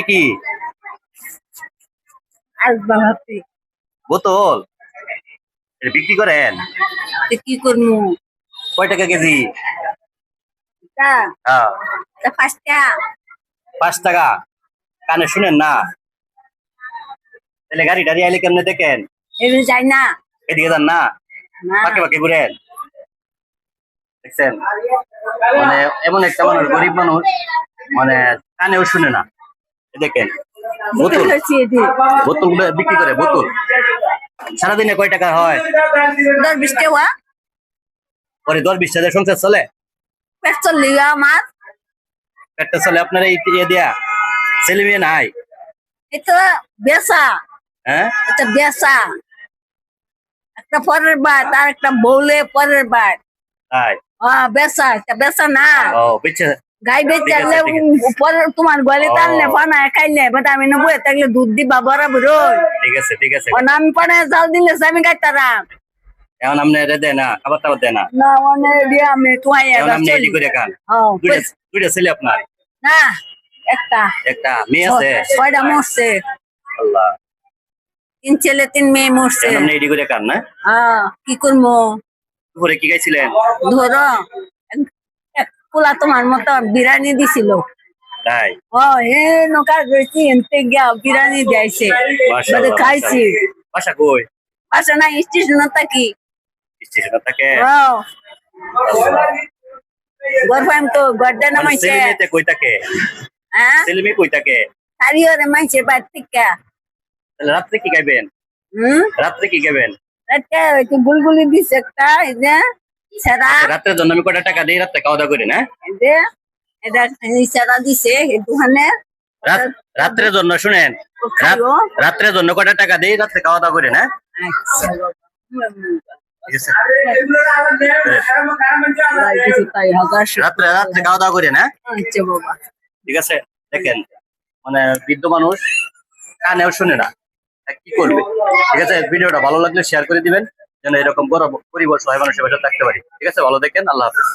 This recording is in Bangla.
কি আর বাবাতে বোতল এটা বিক্রি করেন? কি করবো? কয় টাকা কেজি? তা হ্যাঁ, তা 5 টাকা। 5 টাকা। কানে শুনেন না? তাহলে গাড়ি টাড়ি আইলে কেমনে দেখেন? এমনি যাই না। এদিকে যান না, না পাকে পাকে ঘুরেন। দেখছেন, মানে এমন একটা মানুষ, গরিব মানুষ, মানে কানেও শুনে না। এই দেখেন বোতল বোতল, হয়েছে এটি বোতল গুলো বিক্রি করে। বোতল সারাদিনে কয় টাকা হয়? 10-20 টাকা। পরে 10-20 টাকা সংসার চলে? পেট চললি আমার। পেটটা চলে আপনার এই ইয়ে দিয়া? ছেলে মেয়ে নাই? এটা বেচা, হ্যাঁ, এটা বেচা। একটা পরের বার তার একটা বউলে পরের বার। তাই? বেচা এটা বেচা না। ও বেঁচে। গাই বেচে ঠিক আছে, আনলে ঠিক আছে। পরে তোমার গলে ও। টানলে পানা খাইলে বাট আমি না বয়ে থাকলে দুধ দিবা বরাবর। ঠিক আছে, ঠিক আছে। আমি পানে জাল দিলে আমি খাইতারাম এখন আপনি এটা দেয় না, খাবার টাবার দেয় না? না মানে দিয়ে আমি তুই এখন আপনি এটি করে খান। দুইটা দুইটা ছেলে আপনার? না একটা একটা মেয়ে আছে? 6টা মরছে। আল্লাহ। 3 ছেলে 3 মেয়ে মরছে। এখন আপনি এটি করে খান না? কি করবো? দুপুরে কি খাইছিলেন? ধরো এক পোলা তোমার মতো বিরিয়ানি দিছিল। তাই? এ নৌকা গেছি এনতে গিয়া বিরিয়ানি দিয়েছে মাশাআল্লাহ, খাইছি। মাশাআল্লাহ। বাসা কই? বাসা না স্টেশন থাকি। স্টেশনে থাকে? গরফাইম তো গড্ডা মানে নামাইছে। ছেলে মেয়েতে কই থাকে? হ্যাঁ ছেলে মেয়ে কই থাকে? সারিওরে মাইছে বাদ থেকে। তাহলে রাত্রে কি খাইবেন? রাত্রে কি খাবেন? রাতে একটু বুলবুলি দিছে একটা এই যে সেরা রাত্রের জন্য আমি কয়টা টাকা দিই, রাত্রে খাওয়া দাওয়া করি না? এই যে এটা সেরা দিছে দোকানে। রাত্রের জন্য শুনেন, খাইও। রাত্রের জন্য কয়টা টাকা দিই, রাত্রে খাওয়া দাওয়া করি না? আচ্ছা ঠিক আছে। রাত্রে রাত্রে খাওয়া দাওয়া করি না? আচ্ছা বাবা। ঠিক আছে। দেখেন, মানে বৃদ্ধ মানুষ কানেও শুনে না, কি করবে? ঠিক আছে, ভিডিওটা ভালো লাগলে শেয়ার করে দিবেন, যেন এরকম বড় পরিবার সহায় মানুষের পাশে থাকতে পারি। ঠিক আছে, ভালো দেখেন, আল্লাহ হাফেজ।